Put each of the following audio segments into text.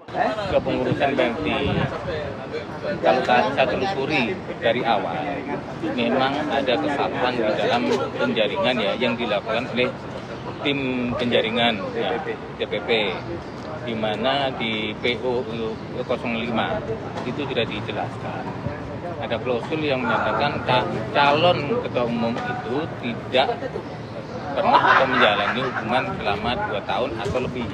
Kepengurusan BMT, kalau saya telusuri dari awal, memang ada kesalahan di dalam penjaringan ya yang dilakukan oleh tim penjaringan ya, DPP, di mana di PO 05 itu sudah dijelaskan. Ada klausul yang menyatakan calon ketua umum itu tidak pernah atau menjalani hubungan selama 2 tahun atau lebih.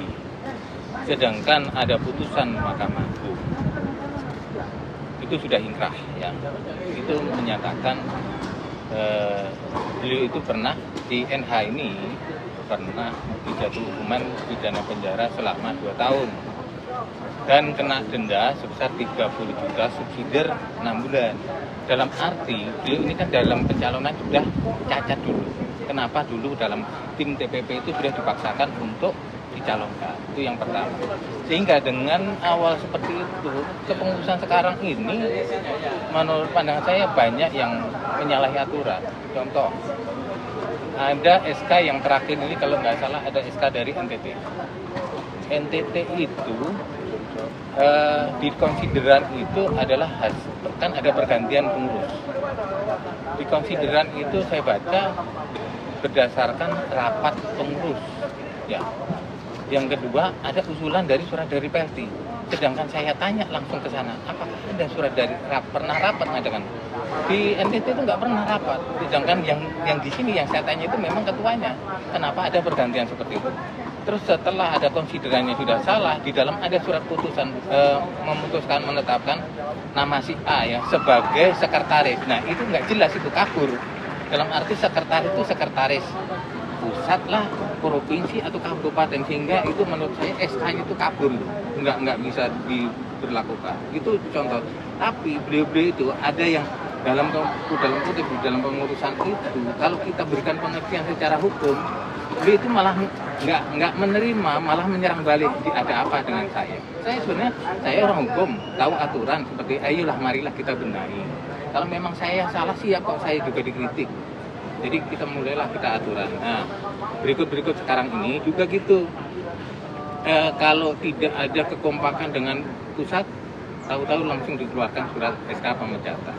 Sedangkan ada putusan Mahkamah Agung itu sudah inkrah ya, itu menyatakan beliau itu pernah di NH ini pernah dijatuhi hukuman pidana penjara selama 2 tahun dan kena denda sebesar 30 juta subsidiar 6 bulan. Dalam arti beliau ini kan dalam pencalonan sudah cacat dulu. Kenapa dulu dalam tim TPP itu sudah dipaksakan untuk dicalonkan, itu yang pertama. Sehingga dengan awal seperti itu, kepengurusan sekarang ini menurut pandangan saya banyak yang menyalahi aturan. Contoh, ada SK yang terakhir ini kalau nggak salah ada SK dari NTT. NTT itu di konsideran itu adalah kan ada pergantian pengurus. Di konsideran itu saya baca berdasarkan rapat pengurus ya. Yang kedua, ada usulan dari surat dari PLT. Sedangkan saya tanya langsung ke sana, apakah ada surat dari pernah rapat mengadakan? Di NTT itu nggak pernah rapat. Sedangkan yang di sini yang saya tanya itu memang ketuanya. Kenapa ada pergantian seperti itu? Terus setelah ada konsiderannya sudah salah, di dalam ada surat putusan memutuskan menetapkan nama si A ya sebagai sekretaris. Nah itu nggak jelas, itu kabur. Dalam arti sekretaris itu sekretaris pusat lah, provinsi atau kabupaten, sehingga itu menurut saya SK-nya itu kabur, nggak bisa diberlakukan. Itu contoh. Tapi beliau-beliau itu ada yang dalam pengurusan itu, kalau kita berikan pengertian secara hukum, beliau itu malah nggak menerima, malah menyerang balik. Ada apa dengan saya? Saya orang hukum, tahu aturan seperti ayolah marilah kita benahi. Kalau memang saya salah siap kok saya juga dikritik. Jadi kita mulailah kita aturan. Nah, berikut sekarang ini juga gitu. Kalau tidak ada kekompakan dengan pusat, tahu-tahu langsung dikeluarkan surat SK pemecatan.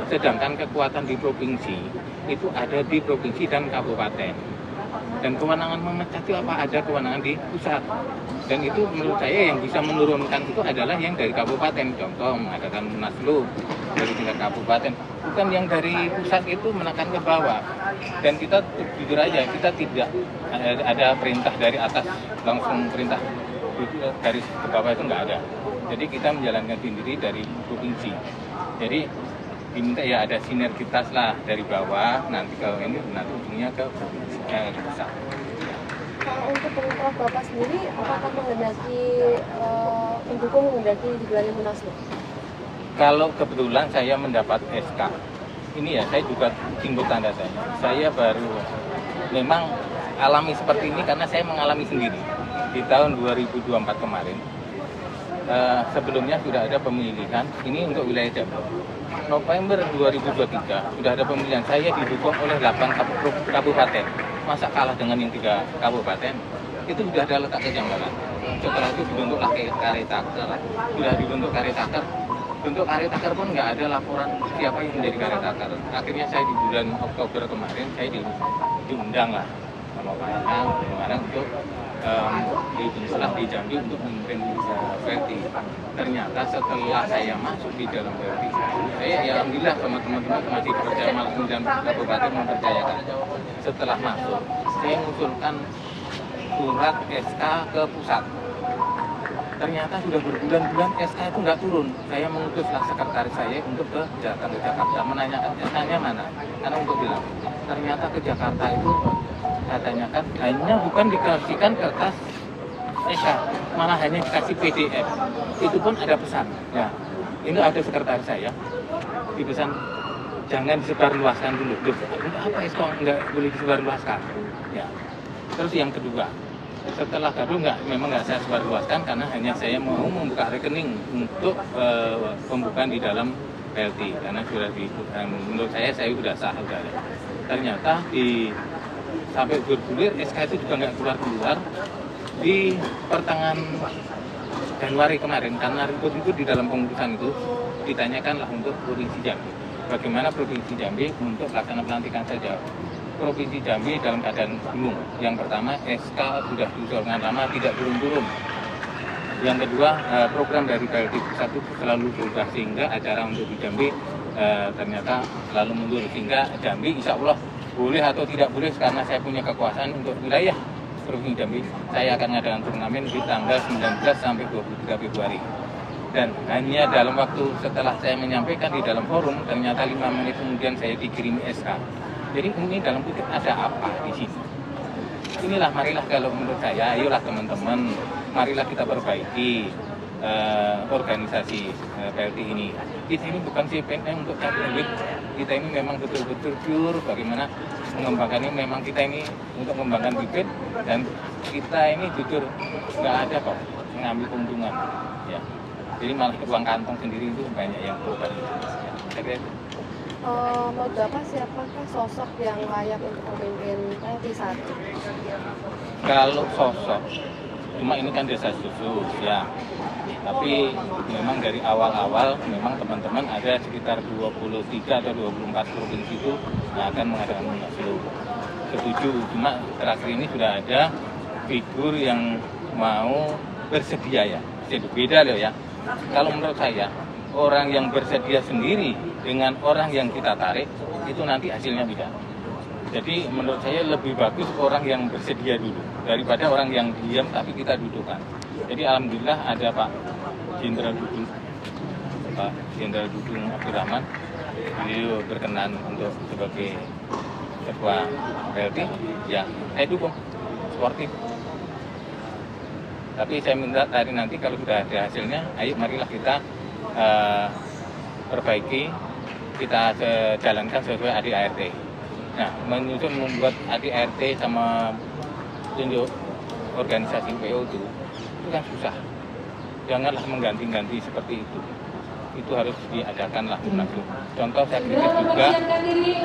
Sedangkan kekuatan di provinsi itu ada di provinsi dan kabupaten. Dan kewenangan memecat itu apa? Ada kewenangan di pusat. Dan itu menurut saya yang bisa menurunkan itu adalah yang dari kabupaten. Contoh mengadakan munaslup dari tingkat kabupaten, bukan yang dari pusat itu menekan ke bawah. Dan kita jujur aja, kita tidak ada perintah dari atas langsung perintah dari ke bawah, itu nggak ada. Jadi kita menjalankan sendiri dari provinsi. Jadi diminta ya ada sinergitas lah dari bawah, nanti kalau ini nanti ujungnya ke provinsi, ke pusat. Kalau untuk pengurus Bapak sendiri, apakah menghendaki digelarnya munaslup? Kalau kebetulan saya mendapat SK, ini ya saya juga timbul tanda saya. Saya baru memang alami seperti ini karena saya mengalami sendiri di tahun 2024 kemarin. Sebelumnya sudah ada pemilihan, ini untuk wilayah Jawa. November 2023 sudah ada pemilihan, saya didukung oleh 8 kabupaten. Masa kalah dengan yang 3 kabupaten? Itu sudah ada letak kejanggalan. Setelah itu dibentuklah karetaker, sudah dibentuk karetaker. Bentuk karetaker pun nggak ada laporan siapa yang menjadi karetaker. Akhirnya saya di bulan Oktober kemarin saya diundang lah sama Pak untuk setelah di Jambi untuk memimpin VRT. Ternyata setelah saya masuk di dalam VRT, saya ya alhamdulillah sama teman-teman masih dipercaya langsung dan kabupaten mempercayakan. Setelah masuk, saya mengusulkan surat SK ke pusat. Ternyata sudah berbulan-bulan SK itu nggak turun. Saya mengutuslah sekretaris saya untuk ke Jakarta, menanyakan SK-nya mana. Karena untuk bilang, ternyata ke Jakarta itu saya tanyakan hanya bukan dikasihkan kertas SK, malah hanya dikasih PDF. Itu pun ada pesan. Ya, ini ada sekretaris saya dipesan jangan disebarluaskan dulu. Apa SK nggak boleh disebarluaskan? Ya. Terus yang kedua, setelah gaduh memang nggak saya sebarluaskan karena hanya saya mau membuka rekening untuk pembukaan di dalam PLT karena sudah menurut saya sudah sah sudah ada. Ternyata sampai bergulir SK itu juga nggak keluar di pertengahan Januari kemarin, karena ribut itu di dalam pengurusan itu ditanyakanlah untuk Provinsi Jambi. Bagaimana Provinsi Jambi untuk pelaksanaan pelantikan saja. Provinsi Jambi dalam keadaan bingung. Yang pertama, SK sudah diusulkan lama, tidak turun-turun. Yang kedua, program dari PLT pusat itu selalu berubah, sehingga acara untuk di Jambi ternyata selalu mundur. Sehingga Jambi insya Allah boleh atau tidak boleh, karena saya punya kekuasaan untuk wilayah Provinsi Jambi, saya akan mengadakan turnamen di tanggal 19 sampai 23 Februari. Dan hanya dalam waktu setelah saya menyampaikan di dalam forum, ternyata 5 menit kemudian saya dikirimi SK. Jadi ini dalam kutip ada apa di sini? Inilah, marilah kalau menurut saya, ayolah teman-teman, marilah kita perbaiki organisasi PLT ini. Kita ini bukan CPNS untuk cari duit, kita ini memang betul-betul pure bagaimana mengembangkan ini. Memang kita ini untuk mengembangkan bibit, dan kita ini jujur nggak ada kok mengambil keuntungan. Ya. Jadi malah uang kantong sendiri itu banyak yang korban. Saya kira itu. Menurut Bapak siapakah sosok yang layak untuk memimpin PLT saat ini? Kalau sosok, cuma ini kan desa susus ya. Tapi memang dari awal-awal memang teman-teman ada sekitar 23 atau 24 provinsi itu yang akan mengadakan munaslup. Setuju, cuma terakhir ini sudah ada figur yang mau bersedia ya. Jadi beda loh ya. Kalau menurut saya, orang yang bersedia sendiri dengan orang yang kita tarik, itu nanti hasilnya beda. Jadi menurut saya lebih bagus orang yang bersedia dulu, daripada orang yang diam tapi kita dudukkan. Jadi alhamdulillah ada Pak Jenderal Dudung Abdurrahman, beliau berkenan untuk sebagai ketua PLT, ya saya dukung, sportif. Tapi saya minta tadi nanti kalau sudah ada hasilnya, ayo marilah kita perbaiki, kita jalankan sesuai ADART. Nah, menyusun membuat ADART sama tunjuk organisasi PO itu kan susah. Janganlah mengganti-ganti seperti itu. Itu harus diadakanlah munaslup. Contoh saya kritik juga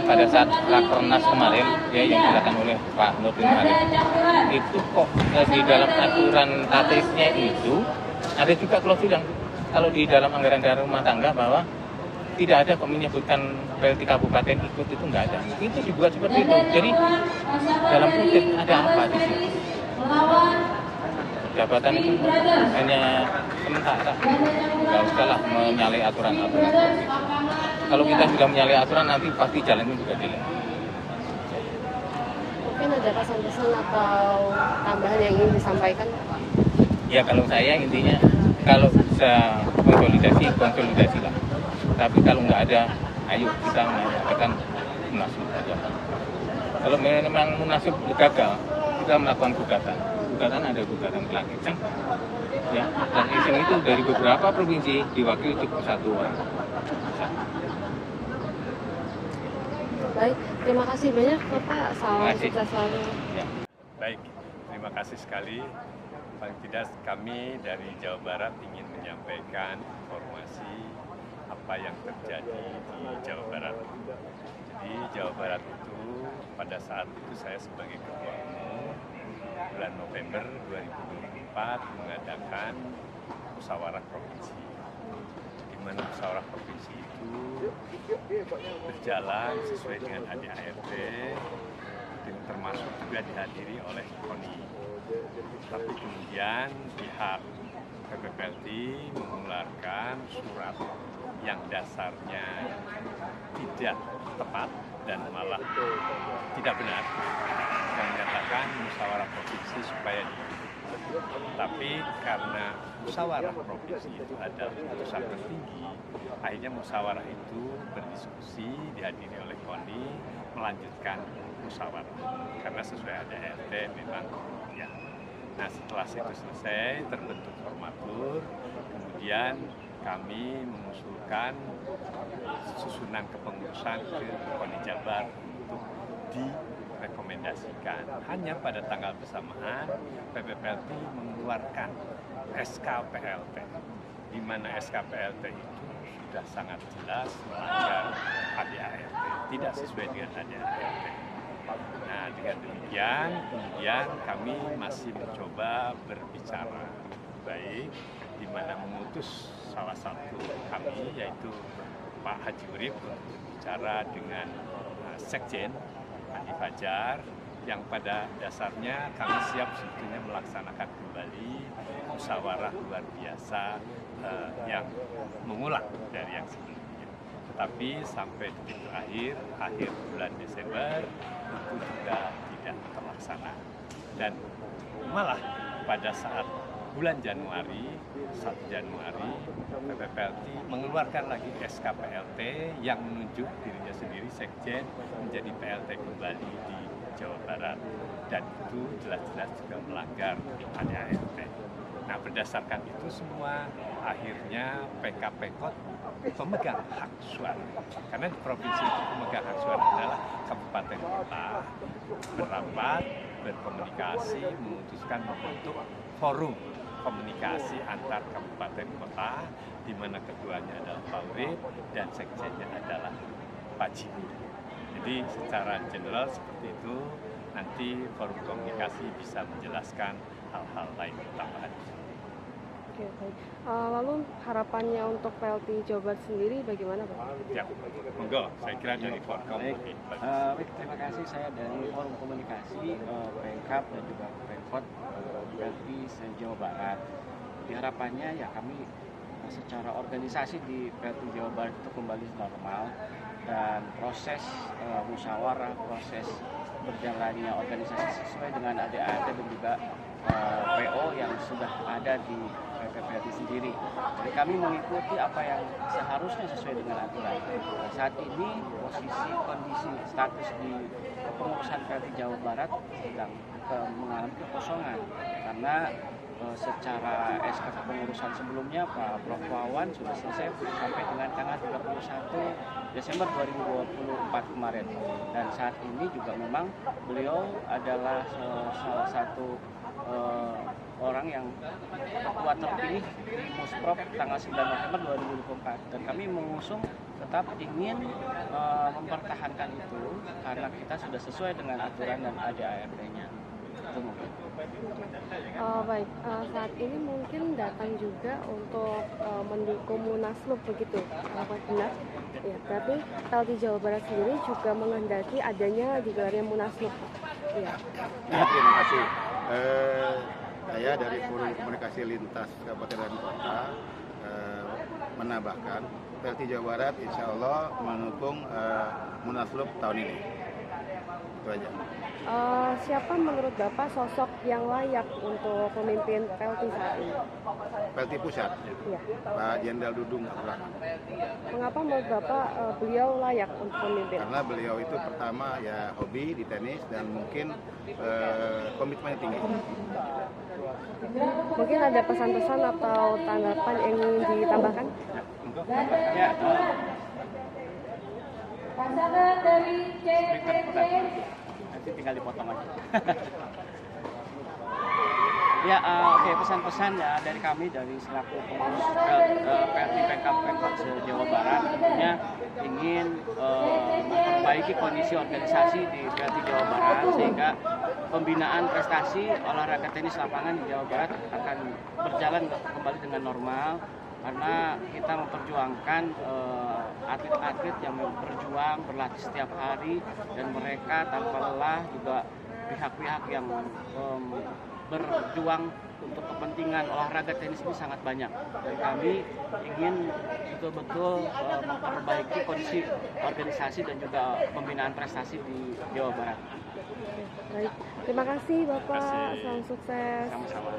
pada saat Rakernas kemarin ya, yang dilakukan oleh Pak Nurdin Halid. Itu kok di dalam aturan tatipnya itu ada juga klausul yang kalau di dalam anggaran daerah rumah tangga bahwa tidak ada kok menyebutkan PLT kabupaten ikut, itu nggak ada. Itu dibuat seperti itu. Jadi dalam kutip ada apa di sini? Jabatan itu hanya sementara, nggak usahlah menyalahi aturan-aturan. Kalau kita sudah menyalahi aturan, nanti pasti jalannya juga jelek. Mungkin ada pesan-pesan atau tambahan yang ingin disampaikan? Ya kalau saya intinya, kalau bisa konsolidasi lah. Tapi kalau nggak ada, ayo kita mengadakan munaslup saja. Kalau memang munaslup gagal, kita melakukan gugatan. Gugatan ada gugatan Klankiseng, ya. Klankiseng itu dari beberapa provinsi diwakili cukup 1 orang. Baik, terima kasih banyak Bapak. Salam sukses selalu. Ya. Baik, terima kasih sekali. Paling tidak kami dari Jawa Barat ingin menyampaikan informasi apa yang terjadi di Jawa Barat. Jadi Jawa Barat itu pada saat itu saya sebagai ketua umum bulan November 2024 mengadakan musyawarah provinsi, di mana musyawarah provinsi itu berjalan sesuai dengan ADART, termasuk juga dihadiri oleh KONI. Tapi kemudian pihak PPPLT mengeluarkan surat yang dasarnya tidak tepat dan malah tidak benar, yang menyatakan musyawarah provinsi supaya tapi karena musyawarah provinsi itu adalah putusan tertinggi, akhirnya musyawarah itu berdiskusi, dihadiri oleh KONI, melanjutkan musyawarah karena sesuai ADART memang ya. Nah setelah itu selesai terbentuk formatur, kemudian kami mengusulkan susunan kepengurusan ke KONI Jabar untuk direkomendasikan. Hanya pada tanggal bersamaan PPPLT mengeluarkan SK-PLT, di mana SK-PLT itu sudah sangat jelas melanggar ADART, tidak sesuai dengan ADART. Nah dengan demikian kemudian kami masih mencoba berbicara baik di di mana mengutus salah satu kami, yaitu Pak Haji Urip, untuk berbicara dengan Sekjen Andi Fajar, yang pada dasarnya kami siap sebetulnya melaksanakan kembali musyawarah luar biasa yang mengulang dari yang sebelumnya. Tetapi sampai detik akhir bulan Desember, itu juga tidak terlaksana. Dan malah pada saat bulan Januari, 1 Januari, PPPLT mengeluarkan lagi SK PLT yang menunjuk dirinya sendiri Sekjen menjadi PLT kembali di Jawa Barat, dan itu jelas-jelas juga melanggar ADART. Nah, berdasarkan itu semua, akhirnya PKPKOT pemegang hak suara, karena di provinsi itu pemegang hak suara adalah kabupaten kota, berapat, berkomunikasi, memutuskan membentuk forum komunikasi antar kabupaten kota, di mana ketuanya adalah Pak Urip dan sekjennya adalah Pak Jimmy. Jadi secara general seperti itu, nanti forum komunikasi bisa menjelaskan hal-hal lain tambahan. Oke, baik. Lalu harapannya untuk PLT Jawa Barat sendiri bagaimana, Pak? Ya, monggo. Saya kira dari forum Baik, lebih bagus. baik, terima kasih. Saya dari Forum Komunikasi, Pemkab dan juga Pemkot PLT se-Jawa Barat. Harapannya ya kami secara organisasi di PLT Jawa Barat itu kembali normal, dan proses musyawarah, proses berjalannya organisasi sesuai dengan ADART dan juga PO yang sudah ada di PPPLT sendiri. Jadi kami mengikuti apa yang seharusnya sesuai dengan aturan. Nah, saat ini posisi kondisi status di pengurusan PLT Jawa Barat sedang mengalami kekosongan, karena secara SK pengurusan sebelumnya Pak Prof. Wawan sudah selesai sampai dengan tanggal 31 Desember 2024 kemarin, dan saat ini juga memang beliau adalah salah satu orang yang ketua terpilih di Musprov tanggal 9 November 2024, dan kami mengusung tetap ingin mempertahankan itu karena kita sudah sesuai dengan aturan dan ADART-nya. Itu mungkin. Baik, saat ini mungkin datang juga untuk mendukung Munaslup begitu, apa benar? Ya, berarti PLT Jawa Barat sendiri juga menghendaki adanya digelarnya Munaslup. Iya. Ya, terima kasih. Saya dari Forum Komunikasi Lintas Kabupaten dan Kota menambahkan PLT Jawa Barat insya Allah mendukung Munaslup tahun ini. Itu aja. Siapa menurut Bapak sosok yang layak untuk pemimpin PLT saat ini? PLT Pusat, Iya. Pak Jenderal Dudung Abdurrahman. Mengapa menurut Bapak beliau layak untuk pemimpin? Karena beliau itu pertama ya hobi di tenis dan mungkin komitmennya tinggi. Mungkin ada pesan-pesan atau tanggapan yang ingin ditambahkan? Ya, Pasangan dari nanti tinggal dipotong aja. Ya, oke, pesan-pesan ya dari kami dari selaku pengurus PLT Pemkab Pemkot se-Jawa Barat, tentunya ingin memperbaiki kondisi organisasi di PLT Jawa Barat sehingga pembinaan prestasi olahraga tenis lapangan di Jawa Barat akan berjalan kembali dengan normal, karena kita memperjuangkan atlet-atlet yang berjuang berlatih setiap hari, dan mereka tanpa lelah, juga pihak-pihak yang berjuang untuk kepentingan olahraga tenis ini sangat banyak. Dan kami ingin betul-betul memperbaiki kondisi organisasi dan juga pembinaan prestasi di Jawa Barat. Baik, terima kasih Bapak, salam sukses. Sama-sama.